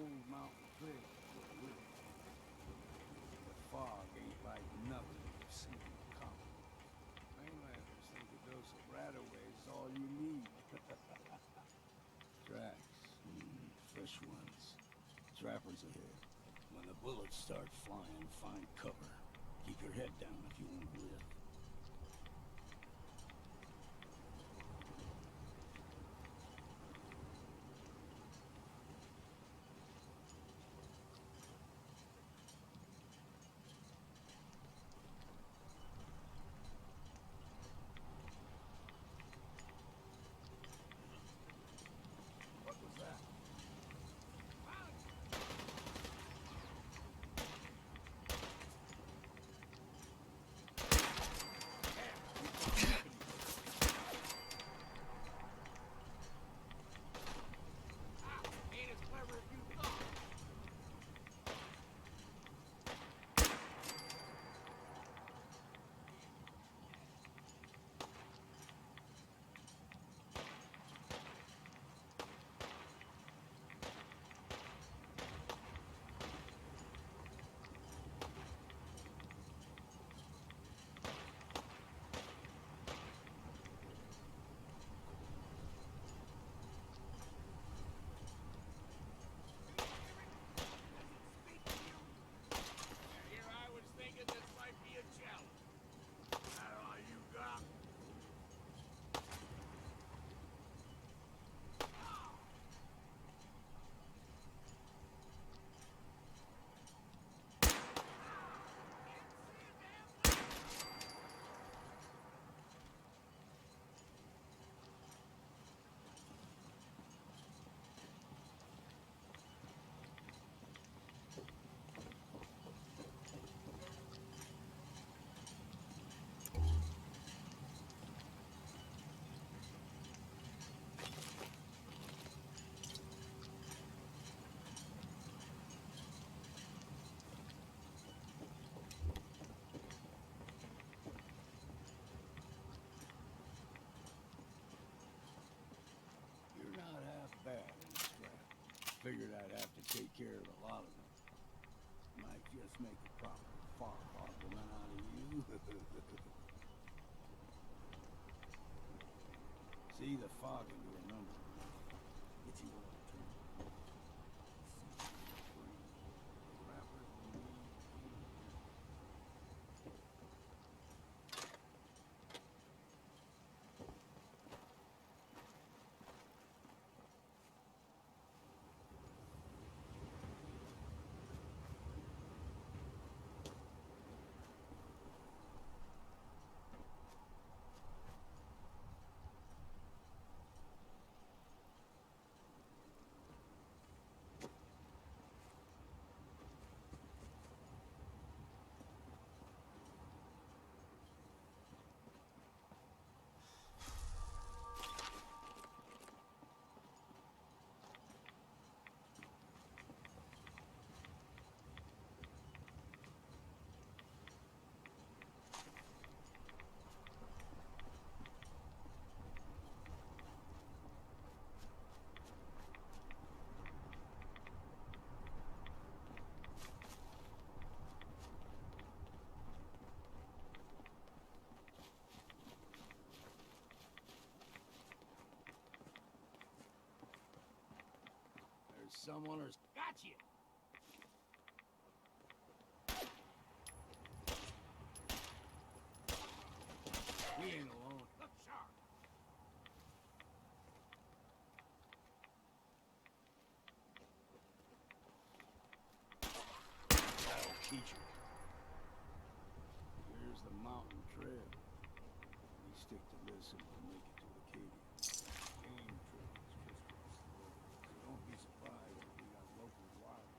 old mountain clear with it. The fog ain't like nothing you've seen coming. Mainlanders think a dose of Radaway is all you need. Tracks, fresh ones. Trappers ahead. When the bullets start flying, find cover. Keep your head down if you want to live. What was that? You're not half bad in the scrap. Figured I'd have to take care of a lot of them. Might just make a proper far harborman out of you. See the fog into a number. Get you all turned. Someone or... Gotcha! We ain't alone. Look sharp! That'll teach you. Here's the mountain trail. We stick to this and we'll make it to Acadia. Game trail is just as slow. So don't be surprised if we got local wildlife.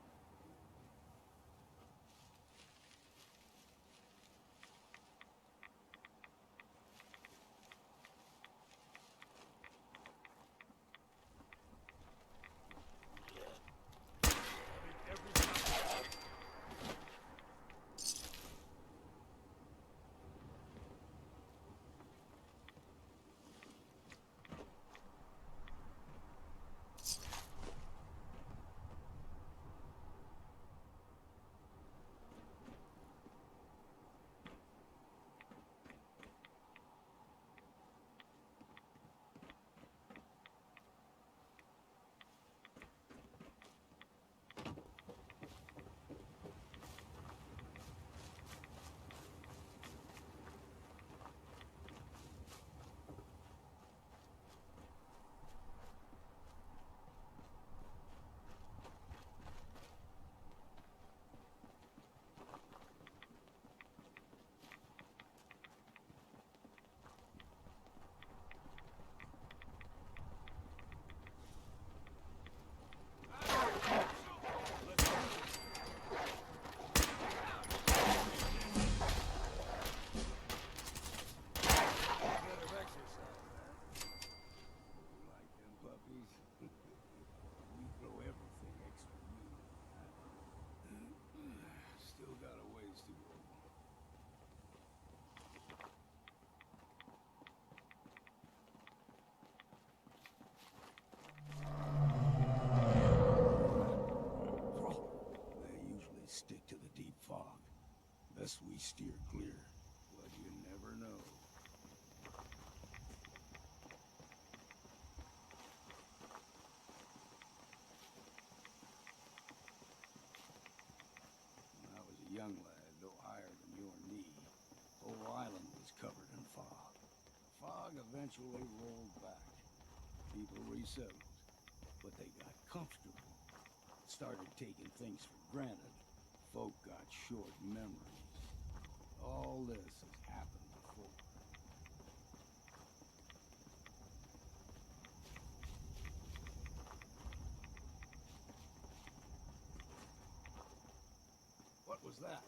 Best we steer clear, but you never know. When I was a young lad, no higher than your knee, the whole island was covered in fog. The fog eventually rolled back. People resettled, but they got comfortable. Started taking things for granted. Folk got short memories. All this has happened before. What was that?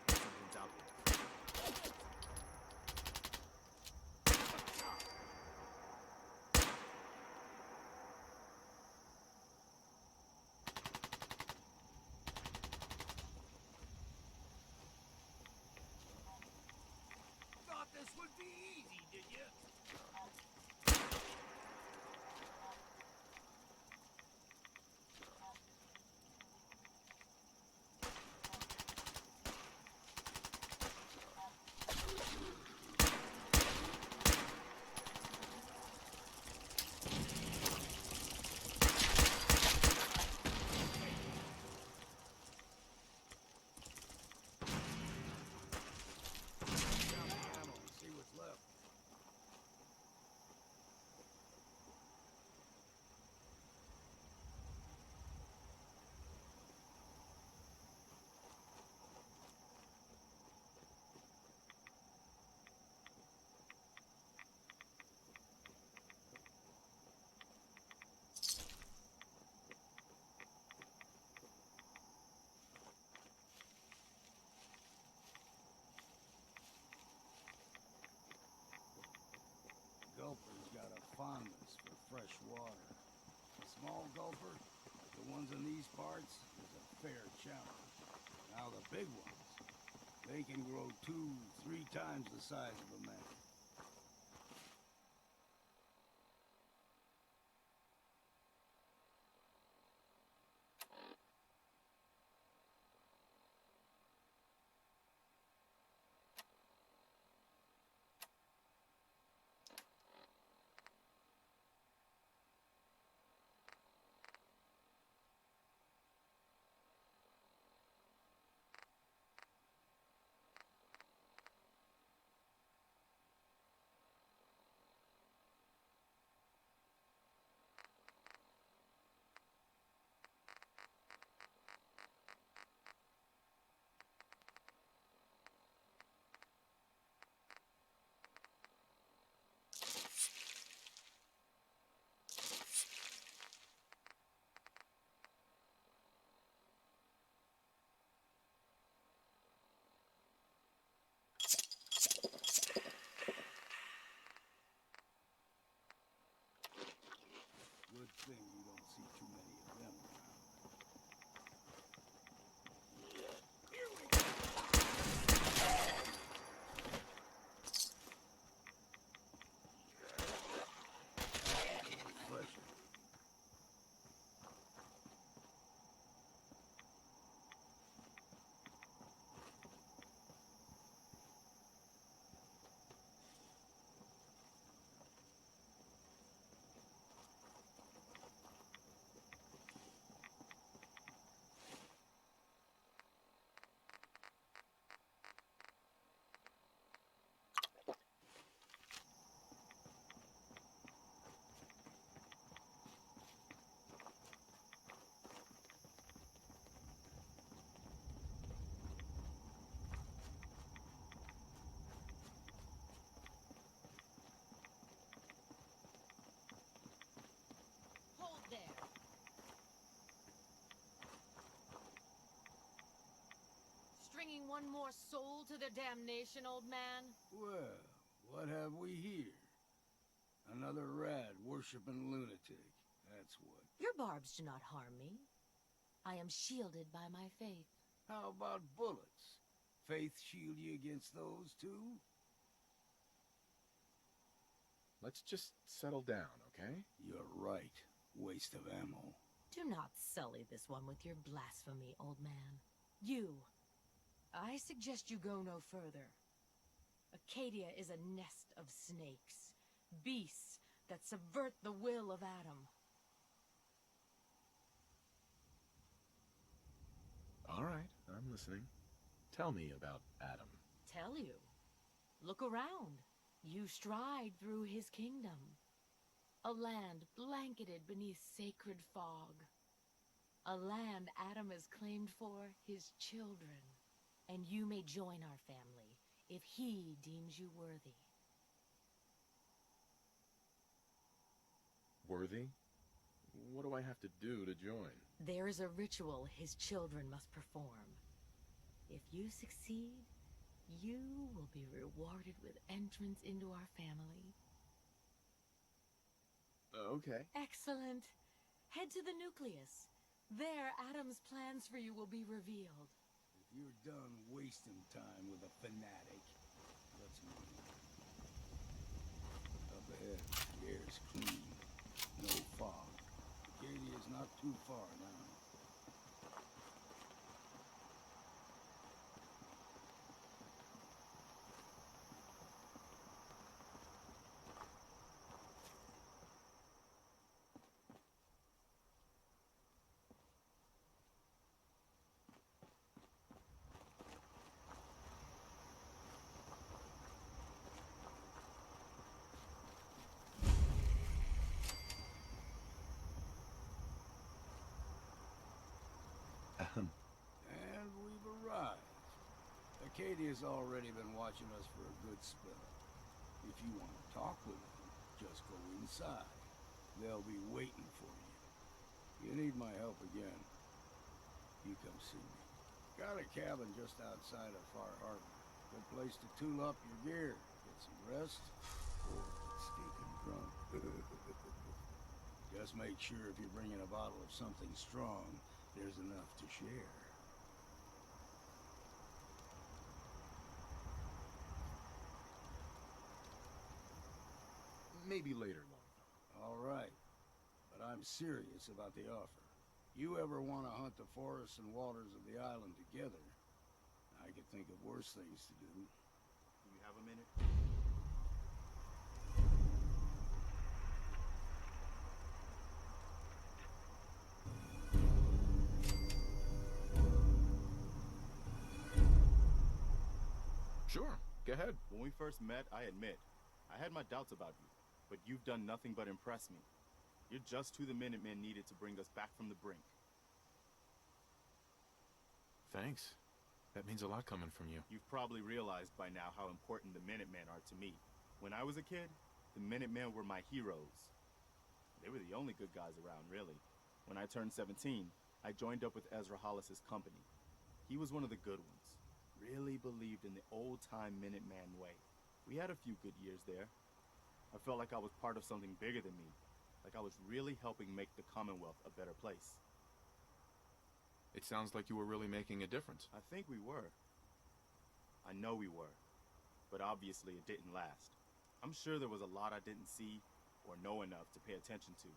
Something's out there. Thought this would be easy, did you? Down the ammo and see what's left. Gulper's got a fondness for fresh water. A small gulper, like the ones in these parts, is a fair challenge. Now the big ones, they can grow 2-3 times the size of a man. Good thing you don't see too many of them around. Here we go! Pressure. Hold there. Stringing one more soul to their damnation, old man? Well, what have we here? Another rat worshipping lunatic. That's what. Your barbs do not harm me. I am shielded by my faith. How about bullets? Faith shield you against those too? Let's just settle down, okay? You're right. Waste of ammo. Do not sully this one with your blasphemy, old man. You. I suggest you go no further. Acadia is a nest of snakes. Beasts that subvert the will of Adam. All right, I'm listening. Tell me about Adam. Tell you. Look around. You stride through his kingdom. A land blanketed beneath sacred fog. A land Adam has claimed for his children. And you may join our family if he deems you worthy. Worthy? What do I have to do to join? There is a ritual his children must perform. If you succeed, you will be rewarded with entrance into our family. Okay. Excellent. Head to the nucleus. There, Adam's plans for you will be revealed. If you're done wasting time with a fanatic, let's move. Up ahead, the air's clean. No fog. Acadia's not too far now. And we've arrived. Acadia's already been watching us for a good spell. If you want to talk with them, just go inside. They'll be waiting for you. You need my help again, you come see me. Got a cabin just outside of Far Harbor. Good place to tool up your gear, get some rest, or get stinking drunk. Just make sure if you're bringing a bottle of something strong, there's enough to share. Maybe later, Longfellow. All right, but I'm serious about the offer. You ever want to hunt the forests and waters of the island together, I could think of worse things to do. Do you have a minute? Sure, go ahead. When we first met, I admit, I had my doubts about you, but you've done nothing but impress me. You're just who the Minutemen needed to bring us back from the brink. Thanks. That means a lot coming from you. You've probably realized by now how important the Minutemen are to me. When I was a kid, the Minutemen were my heroes. They were the only good guys around, really. When I turned 17, I joined up with Ezra Hollis's company. He was one of the good ones. Really believed in the old-time Minuteman way. We had a few good years there. I felt like I was part of something bigger than me. Like I was really helping make the Commonwealth a better place. It sounds like you were really making a difference. I think we were. I know we were. But obviously it didn't last. I'm sure there was a lot I didn't see or know enough to pay attention to.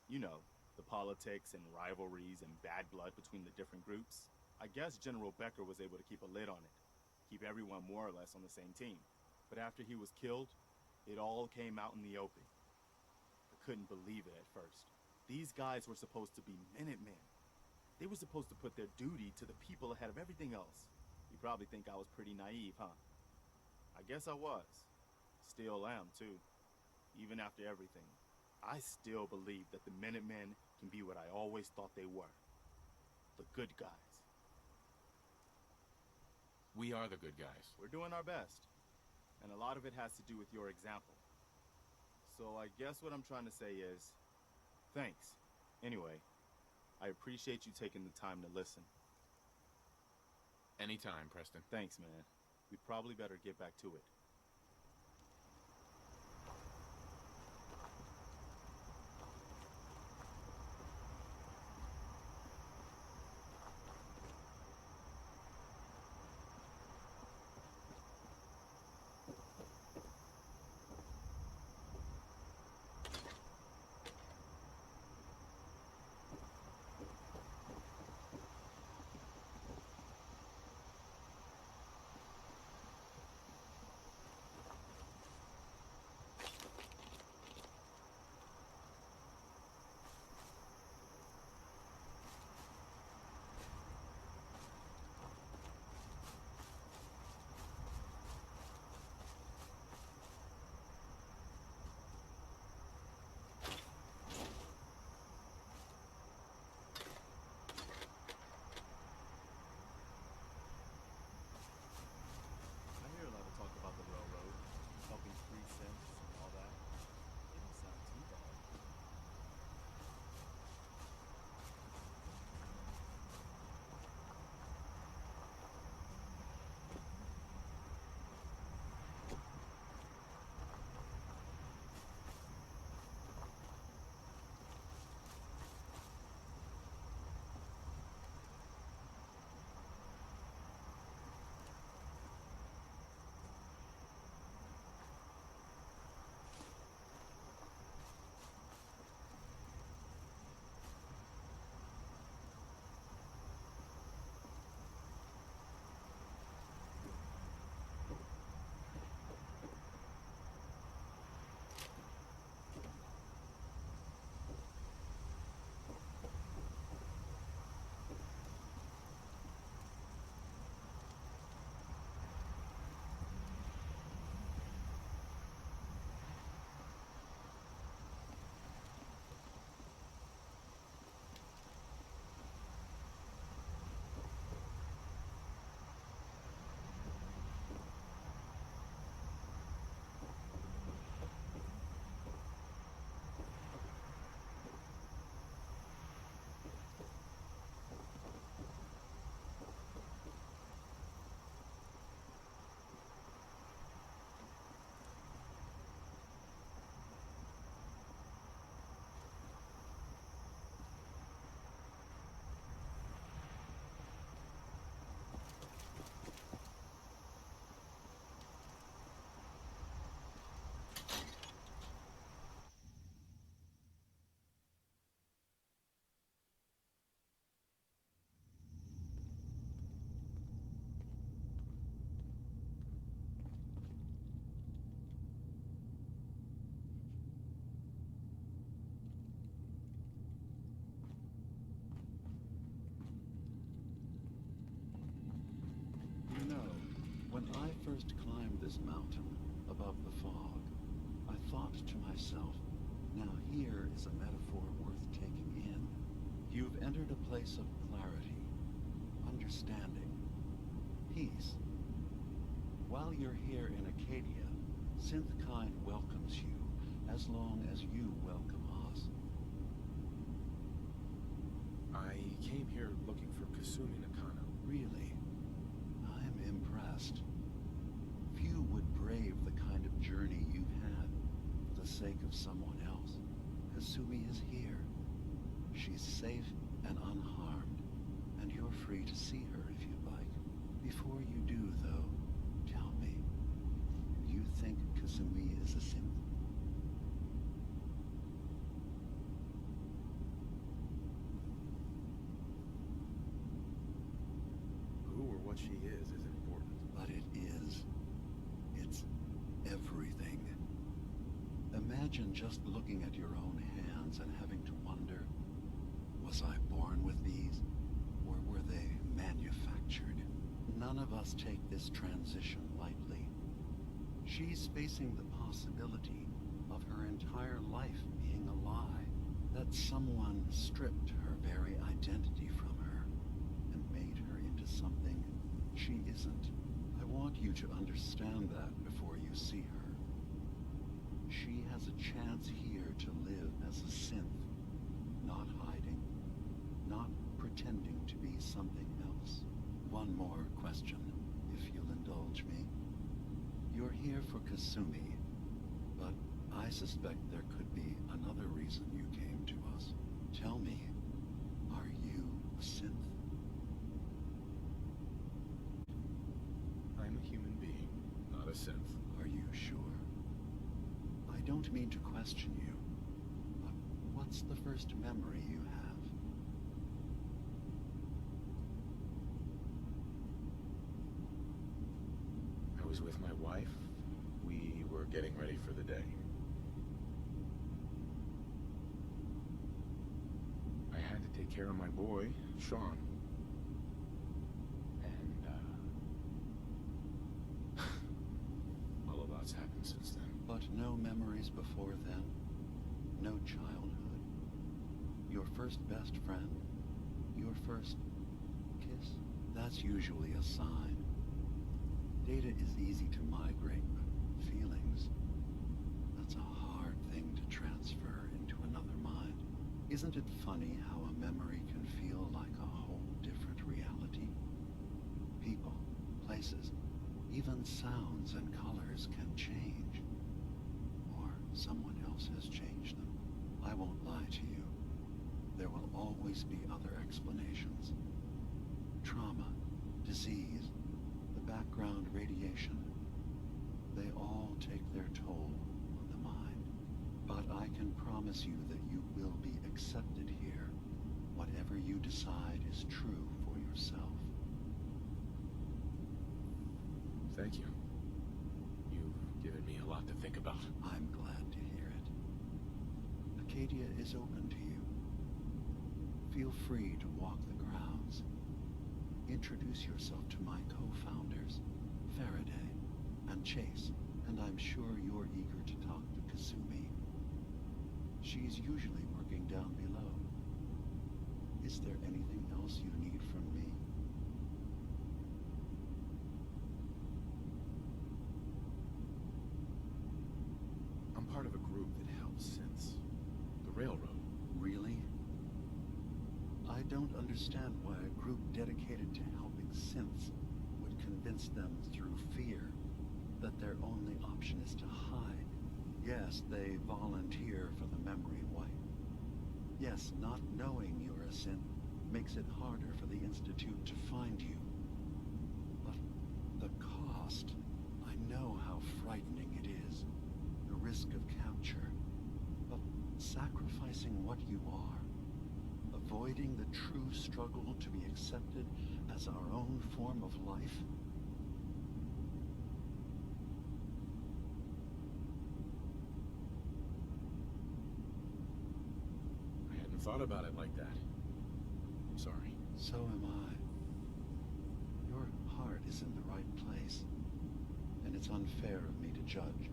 You know, the politics and rivalries and bad blood between the different groups. I guess General Becker was able to keep a lid on it. Keep everyone more or less on the same team. But after he was killed, it all came out in the open. I couldn't believe it at first. These guys were supposed to be Minutemen. They were supposed to put their duty to the people ahead of everything else. You probably think I was pretty naive, huh? I guess I was. Still am, too. Even after everything, I still believe that the Minutemen can be what I always thought they were. The good guys. We are the good guys. We're doing our best. And a lot of it has to do with your example. So I guess what I'm trying to say is, thanks. Anyway, I appreciate you taking the time to listen. Anytime, Preston. Thanks, man. We probably better get back to it. first climbed this mountain above the fog, I thought to myself, now here is a metaphor worth taking in. You've entered a place of clarity, understanding, peace. While you're here in Acadia, Synthkind welcomes you as long as you welcome us. I came here looking for Kasumi Nakano. Really? I'm impressed. Few would brave the kind of journey you've had for the sake of someone else. Kasumi is here. She's safe and unharmed, and you're free to see her if you'd like. Before you do, though, tell me, do you think Kasumi is a synth? Who or what she is isn't important. But it is. It's everything. Imagine just looking at your own hands and having to wonder, was I born with these, or were they manufactured? None of us take this transition lightly. She's facing the possibility of her entire life being a lie, that someone stripped her very identity from her and made her into something she isn't. I want you to understand that before you see her. She has a chance here to live as a synth, not hiding, not pretending to be something else. One more question, if you'll indulge me. You're here for Kasumi, but I suspect there could be another reason you came to us. Tell me, are you a synth? I'm a human being, not a synth. Are you sure? I don't mean to question you, but what's the first memory you have? I was with my wife. We were getting ready for the day. I had to take care of my boy, Sean. And, a lot's happened since then. But no memories before then? No childhood? Your first best friend? Your first kiss? That's usually a sign. Data is easy to migrate, but feelings, that's a hard thing to transfer into another mind. Isn't it funny how a memory can feel like a whole different reality? People, places, even sounds and colors can change. Or someone else has changed them. I won't lie to you. There will always be other explanations. Trauma, disease, the background radiation. They all take their toll on the mind. But I can promise you that you will be accepted here. Whatever you decide is true for yourself. Thank you. You've given me a lot to think about. I'm glad to hear it. Acadia is open to you. Feel free to walk the grounds. Introduce yourself to my co-founders, Faraday and Chase, and I'm sure you're eager to talk to Kasumi. She's usually working down below. Is there anything else you need from me? I'm part of a group that helps synths. The railroad. Really? I don't understand why a group dedicated to helping synths would convince them through fear that their only option is to hide. Yes, they volunteer for the memory wipe. Yes, not knowing you're a synth makes it harder for the Institute to find you. But the cost, I know how frightening it is. The risk of capture. But sacrificing what you are, avoiding the true struggle to be accepted as our own form of life? I hadn't thought about it like that. I'm sorry. So am I. Your heart is in the right place. it's unfair of me to judge,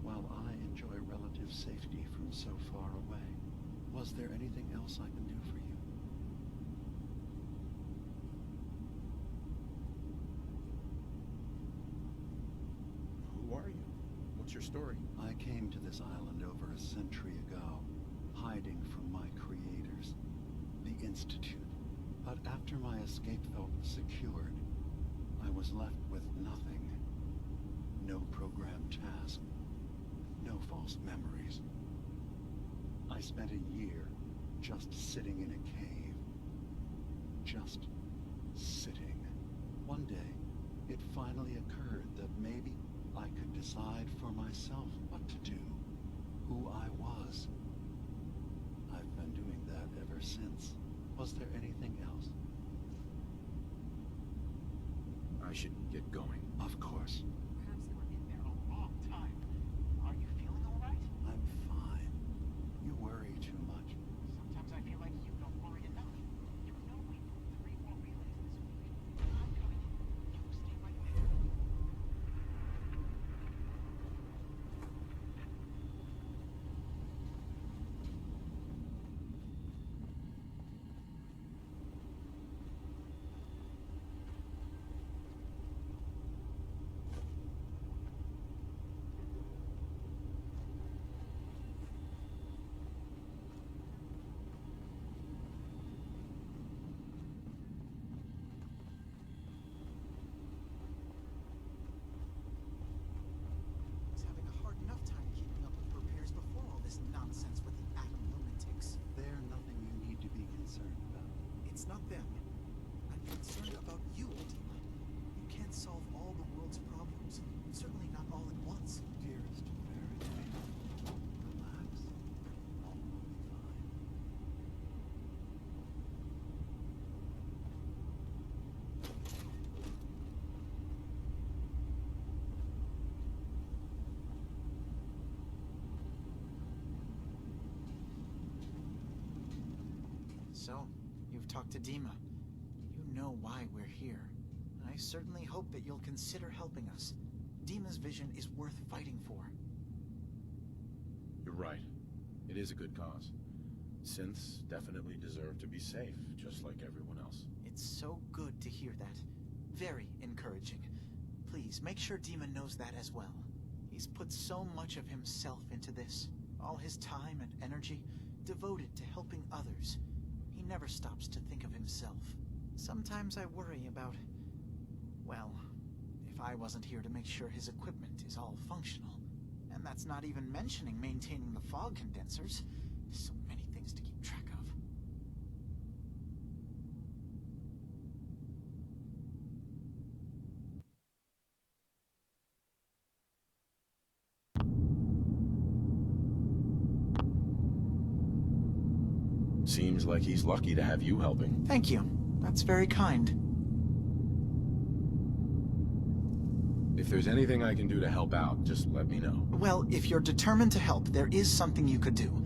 while I enjoy relative safety from so far away. Was there anything else I can do for you? Who are you? What's your story? I came to this island over a century ago, hiding from my creators, the Institute. But after my escape felt secured, I was left with nothing. No programmed task. No false memories. I spent a year just sitting in a cave. Just sitting. One day, it finally occurred that maybe I could decide for myself what to do, who I was. I've been doing that ever since. Was there anything else? I should get going. Of course. Perhaps you were in there a long time. Are you feeling all right? I'm fine. You worry too much. Sometimes I feel like you don't worry enough. You know we moved 3 more relays this week. I'm coming. You stay right there. Was having a hard enough time keeping up with repairs before all this nonsense with the atom lunatics. They're nothing you need to be concerned about. It's not them. I'm concerned about you, DIMA. You can't solve all the world's problems. Certainly not all at once. Dearest Faraday, relax. All will be fine. So, you've talked to DIMA. You know why we're here. I certainly hope that you'll consider helping us. DIMA's vision is worth fighting for. You're right. It is a good cause. Synths definitely deserve to be safe, just like everyone else. It's so good to hear that. Very encouraging. Please, make sure DIMA knows that as well. He's put so much of himself into this. All his time and energy devoted to helping others. He never stops to think of himself. Sometimes I worry about... well, if I wasn't here to make sure his equipment is all functional. And that's not even mentioning maintaining the fog condensers. So many things to keep track of. Seems like he's lucky to have you helping. Thank you. That's very kind. If there's anything I can do to help out, just let me know. Well, if you're determined to help, there is something you could do.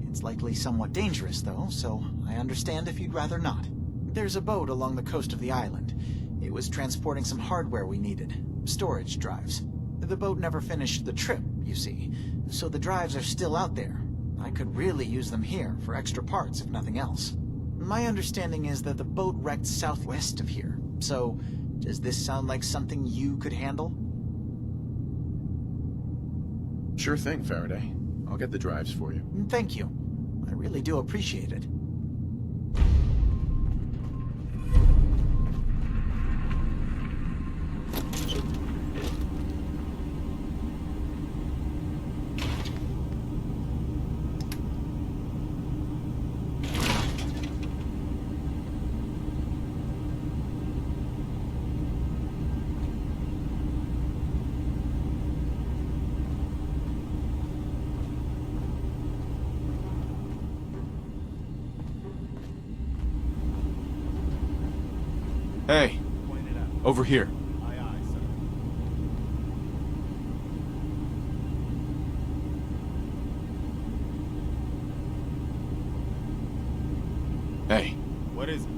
It's likely somewhat dangerous, though, so I understand if you'd rather not. There's a boat along the coast of the island. It was transporting some hardware we needed. Storage drives. The boat never finished the trip, you see, so the drives are still out there. I could really use them here for extra parts, if nothing else. My understanding is that the boat wrecked southwest of here, so does this sound like something you could handle? Sure thing, Faraday. I'll get the drives for you. Thank you. I really do appreciate it. Hey, over here. Aye, aye, sir. Hey, What is it?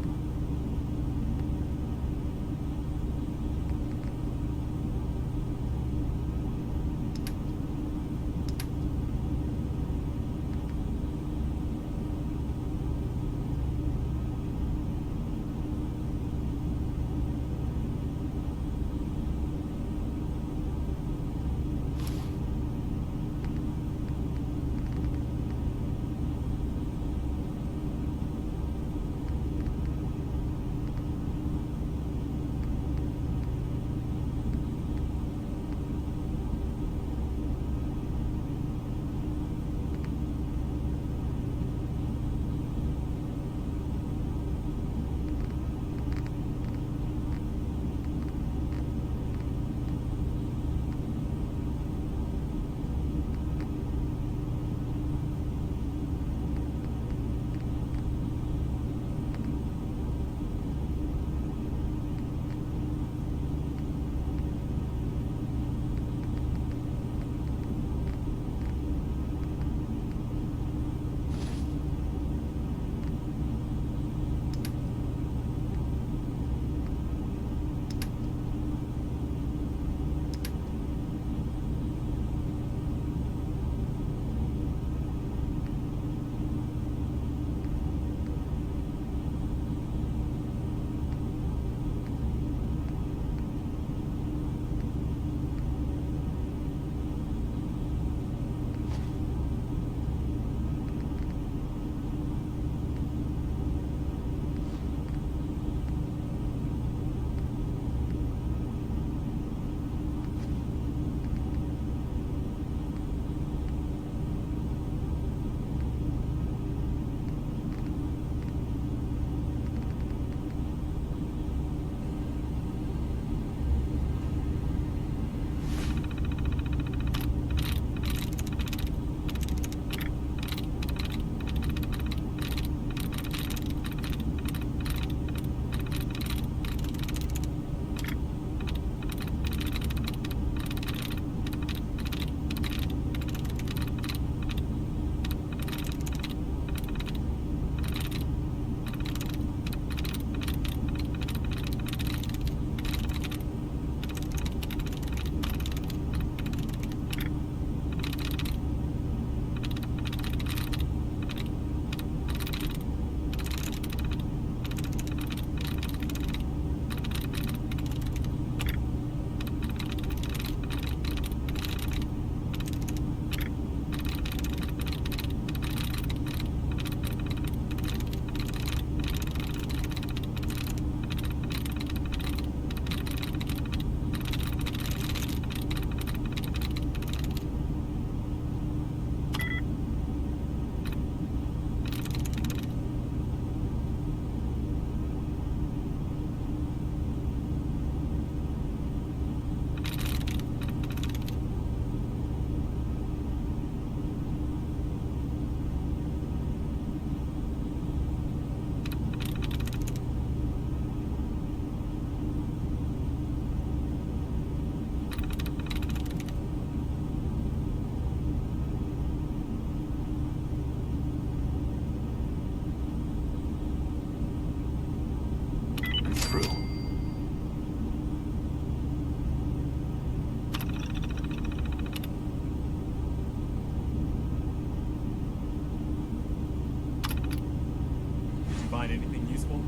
peaceful.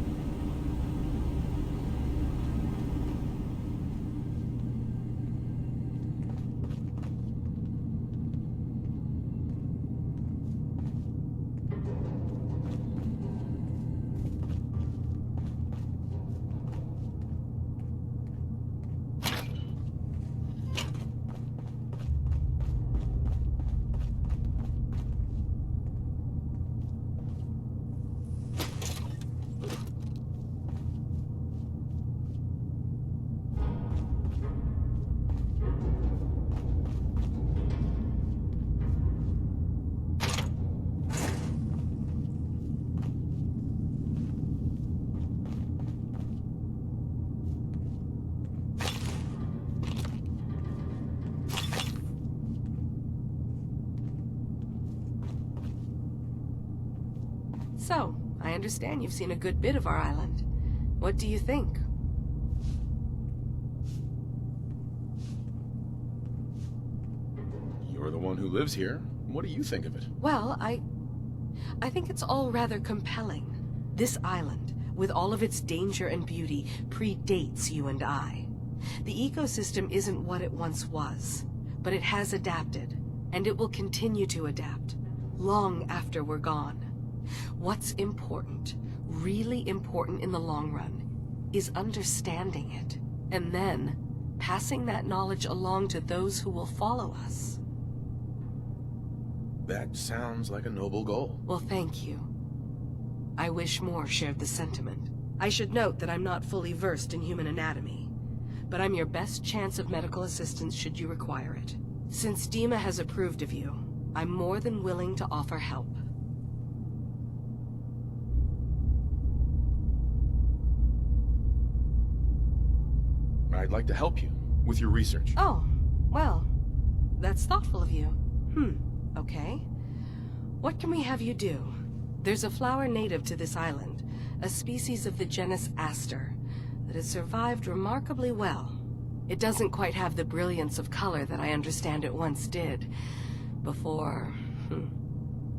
So, I understand you've seen a good bit of our island. What do you think? You're the one who lives here. What do you think of it? Well, I think it's all rather compelling. This island, with all of its danger and beauty, predates you and I. The ecosystem isn't what it once was, but it has adapted, and it will continue to adapt, long after we're gone. What's important, really important in the long run, is understanding it, and then passing that knowledge along to those who will follow us. That sounds like a noble goal. Well, thank you. I wish more shared the sentiment. I should note that I'm not fully versed in human anatomy, but I'm your best chance of medical assistance should you require it. Since DIMA has approved of you, I'm more than willing to offer help. I'd like to help you with your research. Oh, well, that's thoughtful of you. Okay. What can we have you do? There's a flower native to this island, a species of the genus Aster, that has survived remarkably well. It doesn't quite have the brilliance of color that I understand it once did. Before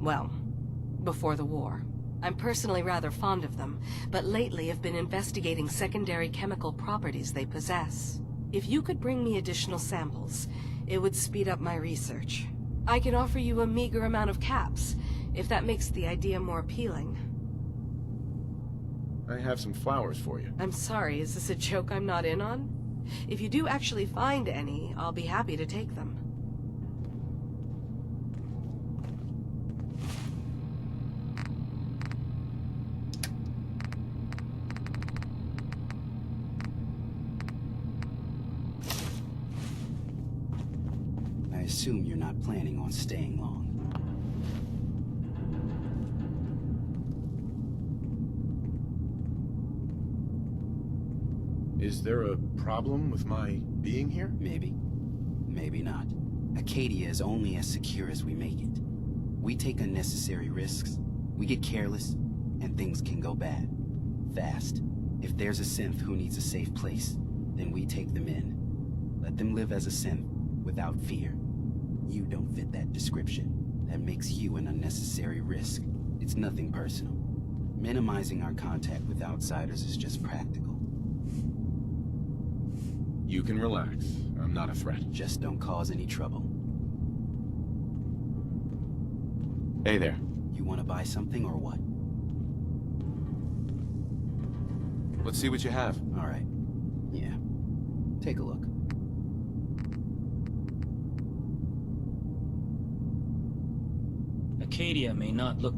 the war. I'm personally rather fond of them, but lately have been investigating secondary chemical properties they possess. If you could bring me additional samples, it would speed up my research. I can offer you a meager amount of caps, if that makes the idea more appealing. I have some flowers for you. I'm sorry, is this a joke I'm not in on? If you do actually find any, I'll be happy to take them. I assume you're not planning on staying long. Is there a problem with my being here? Maybe. Maybe not. Acadia is only as secure as we make it. We take unnecessary risks, we get careless, and things can go bad. Fast. If there's a synth who needs a safe place, then we take them in. Let them live as a synth, without fear. You don't fit that description. That makes you an unnecessary risk. It's nothing personal. Minimizing our contact with outsiders is just practical. You can relax. I'm not a threat. Just don't cause any trouble. Hey there. You want to buy something or what? Let's see what you have. All right. Yeah. Take a look. Acadia may not look...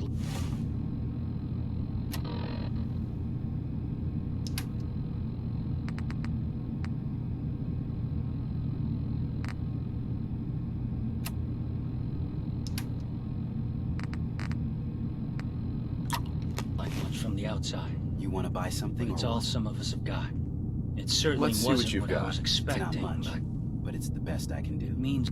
like much from the outside. You want to buy something But it's or all what? some of us have got. It certainly Let's see what wasn't you've what I got. was It's not expecting, much, but but it's the best I can do. it means...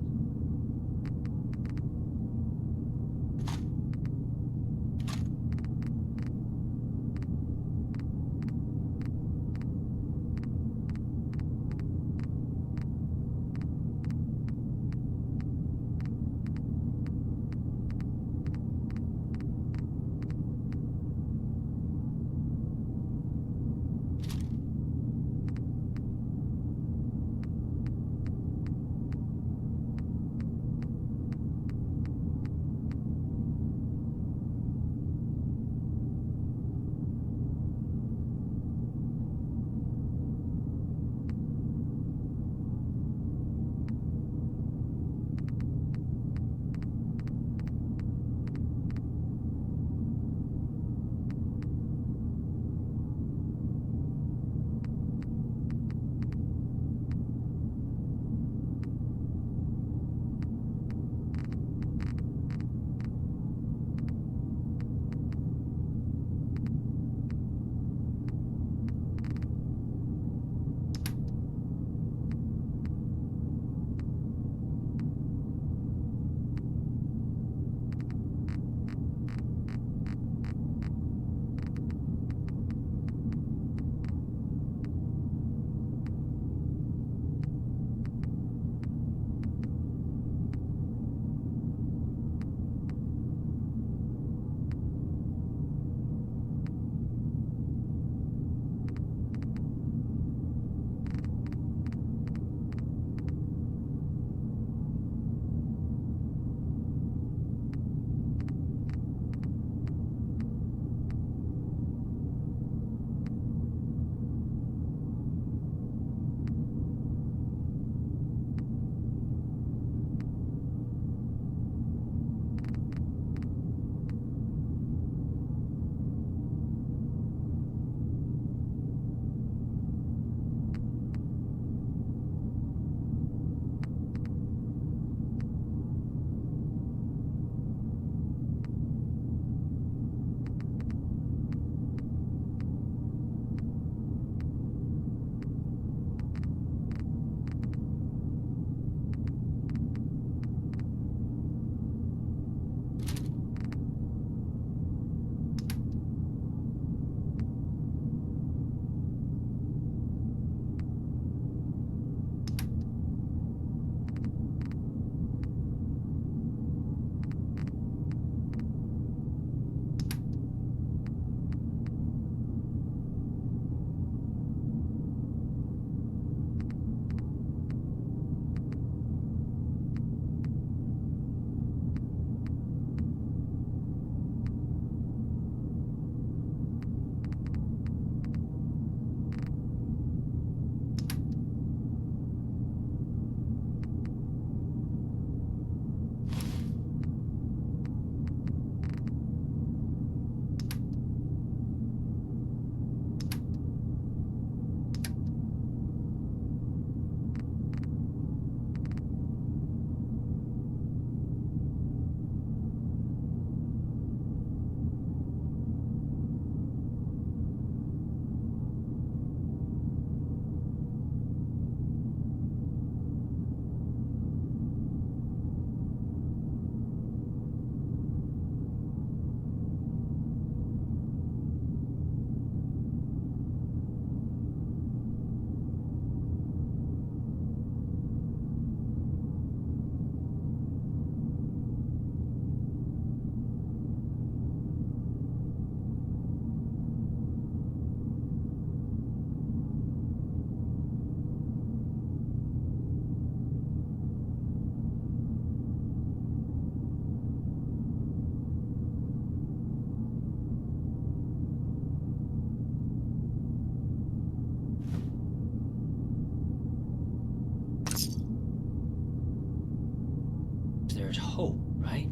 there's hope, right?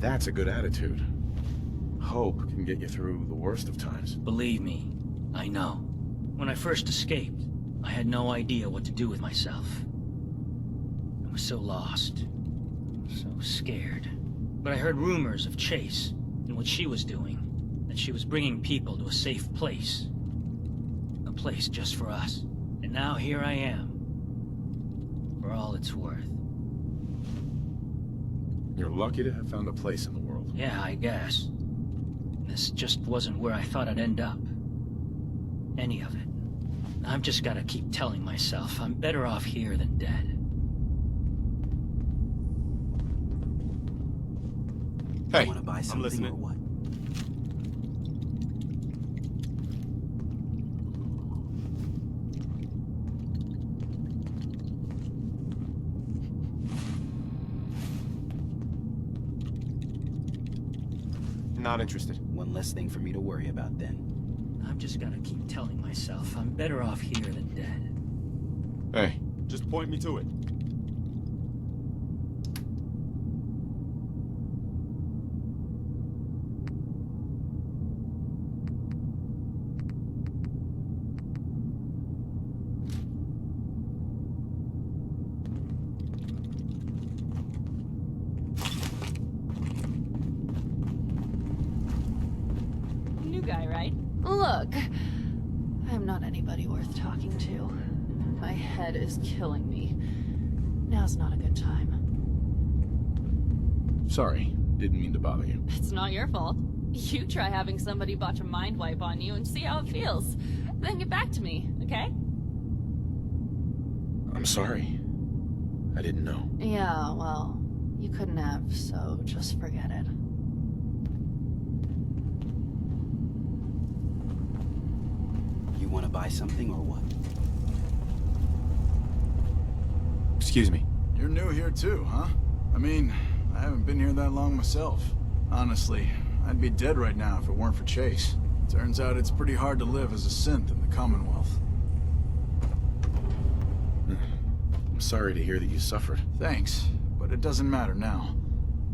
That's a good attitude. Hope can get you through the worst of times. Believe me, I know. When I first escaped, I had no idea what to do with myself. I was so lost, so scared. But I heard rumors of Chase and what she was doing, that she was bringing people to a safe place. A place just for us. And now here I am, for all it's worth. You're lucky to have found a place in the world. Yeah, I guess. This just wasn't where I thought I'd end up. Any of it. I've just gotta keep telling myself I'm better off here than dead. Hey, Want to buy something listening. or what? Not interested. One less thing for me to worry about then. I've just gotta keep telling myself I'm better off here than dead. Hey, Just point me to it. New guy, right? Look, I'm not anybody worth talking to. My head is killing me. Now's not a good time. sorry. Didn't mean to bother you. It's not your fault. You try having somebody botch a mind wipe on you and see how it feels. Then get back to me, okay? I'm sorry. I didn't know. Yeah, well, you couldn't have, so just forget it. You want to buy something or what? Excuse me. You're new here too, huh? I mean, I haven't been here that long myself. Honestly, I'd be dead right now if it weren't for Chase. Turns out it's pretty hard to live as a synth in the Commonwealth. I'm sorry to hear that you suffered. Thanks, but it doesn't matter now.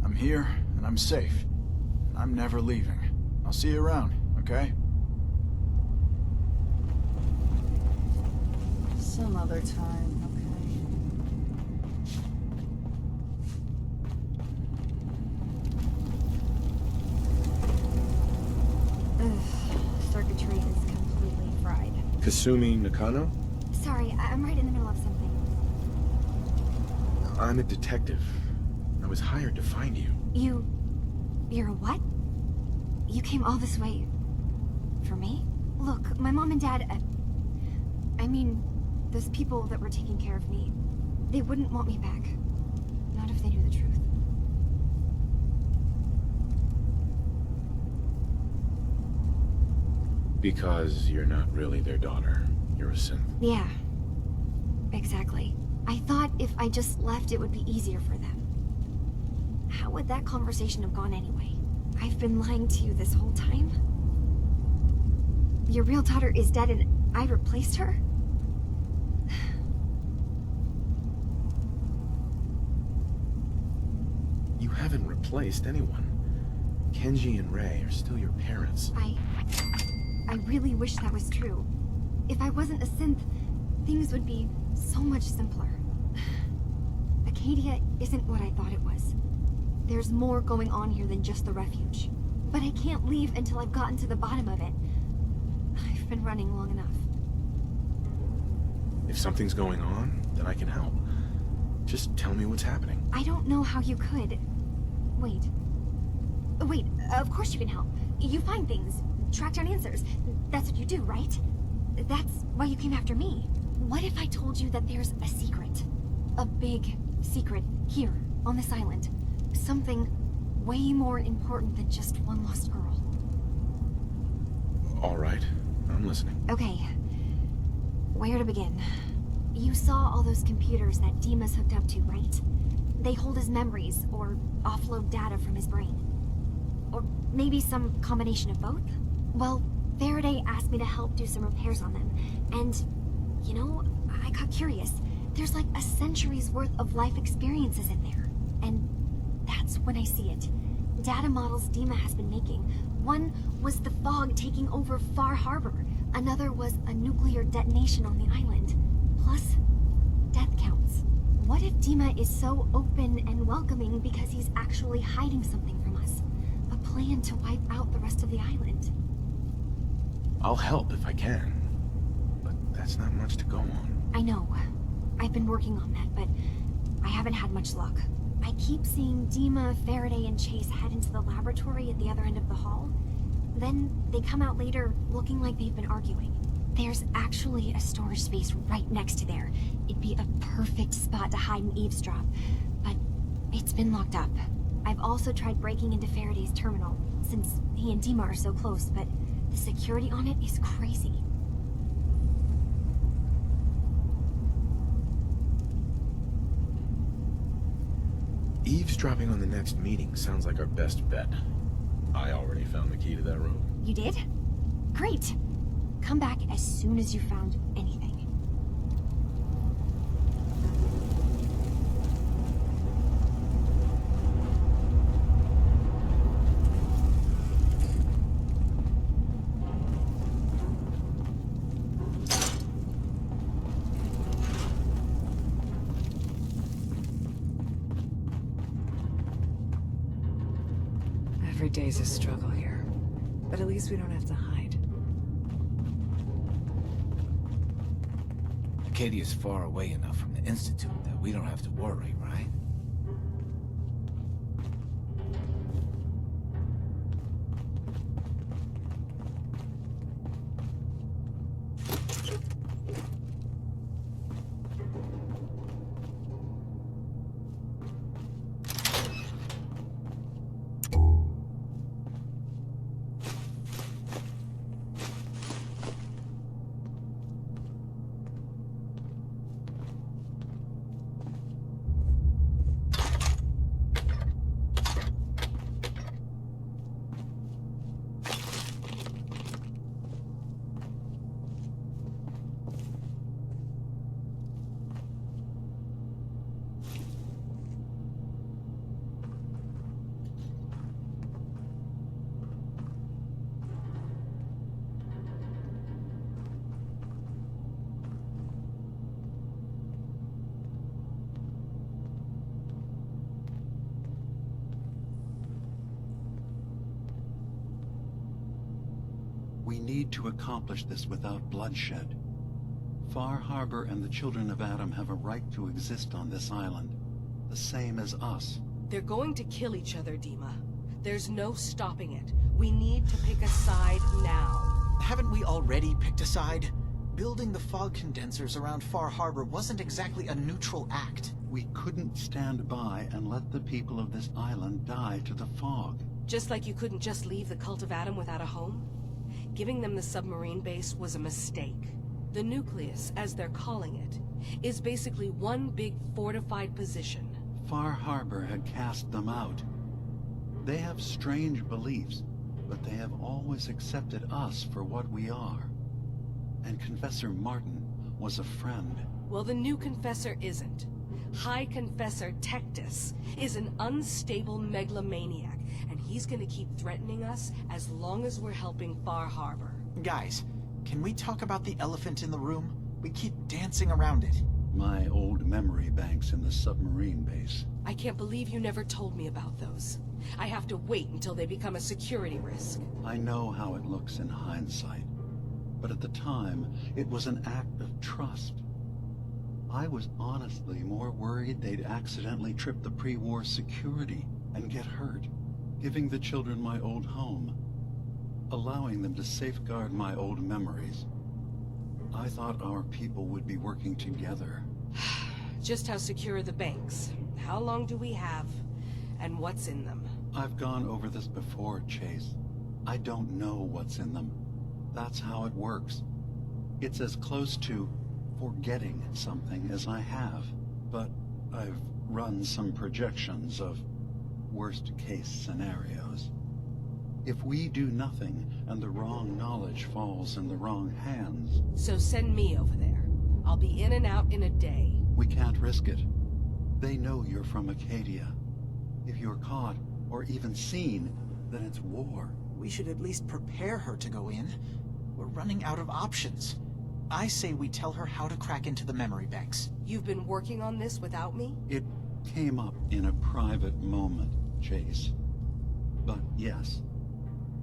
I'm here, and I'm safe. And I'm never leaving. I'll see you around, okay? Some other time, okay? Circuitry is completely fried. Kasumi Nakano? Sorry, I'm right in the middle of something. I'm a detective. I was hired to find you. You're a what? You came all this way... for me? Look, my mom and dad... I mean, those people that were taking care of me, they wouldn't want me back. Not if they knew the truth. Because you're not really their daughter. You're a synth. Yeah. Exactly. I thought if I just left, it would be easier for them. How would that conversation have gone anyway? I've been lying to you this whole time? Your real daughter is dead and I replaced her? You haven't replaced anyone. Kenji and Rei are still your parents. I really wish that was true. If I wasn't a synth, things would be so much simpler. Acadia isn't what I thought it was. There's more going on here than just the refuge. But I can't leave until I've gotten to the bottom of it. I've been running long enough. If something's going on, then I can help. Just tell me what's happening. I don't know how you could. Wait. Wait, of course you can help. You find things, track down answers. That's what you do, right? That's why you came after me. What if I told you that there's a secret? A big secret here, on this island. Something way more important than just one lost girl. All right, I'm listening. Okay. Where to begin? You saw all those computers that DIMA's hooked up to, right? They hold his memories, or offload data from his brain. Or maybe some combination of both? Well, Faraday asked me to help do some repairs on them, and, you know, I got curious. There's like a century's worth of life experiences in there. And that's when I see it. Data models DIMA has been making. One was the fog taking over Far Harbor. Another was a nuclear detonation on the island. Plus, death counts. What if DIMA is so open and welcoming because he's actually hiding something from us? A plan to wipe out the rest of the island. I'll help if I can. But that's not much to go on. I know. I've been working on that, but I haven't had much luck. I keep seeing DIMA, Faraday, and Chase head into the laboratory at the other end of the hall. Then they come out later looking like they've been arguing. There's actually a storage space right next to there. It'd be a perfect spot to hide and eavesdrop, but it's been locked up. I've also tried breaking into Faraday's terminal, since he and DIMA are so close, but the security on it is crazy. Eavesdropping on the next meeting sounds like our best bet. I already found the key to that room. You did? Great. Come back as soon as you found anything. Every day's a struggle here. But at least we don't have to hide. Acadia's far away enough from the Institute that we don't have to worry, right? We need to accomplish this without bloodshed. Far Harbor and the children of Adam have a right to exist on this island, the same as us. They're going to kill each other, DIMA. There's no stopping it. We need to pick a side now. Haven't we already picked a side? Building the fog condensers around Far Harbor wasn't exactly a neutral act. We couldn't stand by and let the people of this island die to the fog. Just like you couldn't just leave the Cult of Adam without a home? Giving them the submarine base was a mistake. The nucleus, as they're calling it, is basically one big fortified position. Far Harbor had cast them out. They have strange beliefs, but they have always accepted us for what we are. And Confessor Martin was a friend. Well, the new Confessor isn't. High Confessor Tectus is an unstable megalomaniac, and he's gonna keep threatening us as long as we're helping Far Harbor. Guys, can we talk about the elephant in the room? We keep dancing around it. My old memory banks in the submarine base. I can't believe you never told me about those. I have to wait until they become a security risk. I know how it looks in hindsight, but at the time, it was an act of trust. I was honestly more worried they'd accidentally trip the pre-war security and get hurt, giving the children my old home, allowing them to safeguard my old memories. I thought our people would be working together. Just how secure are the banks? How long do we have? And what's in them? I've gone over this before, Chase. I don't know what's in them. That's how it works. It's as close to forgetting something as I have. But I've run some projections of worst-case scenarios. If we do nothing and the wrong knowledge falls in the wrong hands... So send me over there. I'll be in and out in a day. We can't risk it. They know you're from Acadia. If you're caught, or even seen, then it's war. We should at least prepare her to go in. We're running out of options. I say we tell her how to crack into the memory banks. You've been working on this without me? It came up in a private moment, Chase. But yes,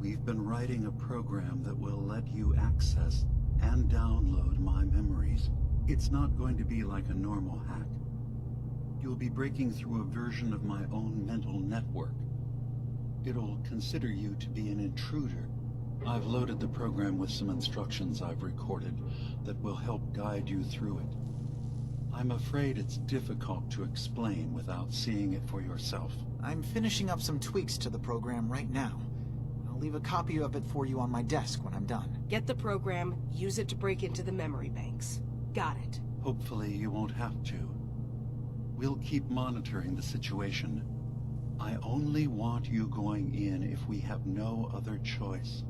we've been writing a program that will let you access and download my memories. It's not going to be like a normal hack. You'll be breaking through a version of my own mental network. It'll consider you to be an intruder. I've loaded the program with some instructions I've recorded that will help guide you through it. I'm afraid it's difficult to explain without seeing it for yourself. I'm finishing up some tweaks to the program right now. I'll leave a copy of it for you on my desk when I'm done. Get the program, use it to break into the memory banks. Got it. Hopefully you won't have to. We'll keep monitoring the situation. I only want you going in if we have no other choice.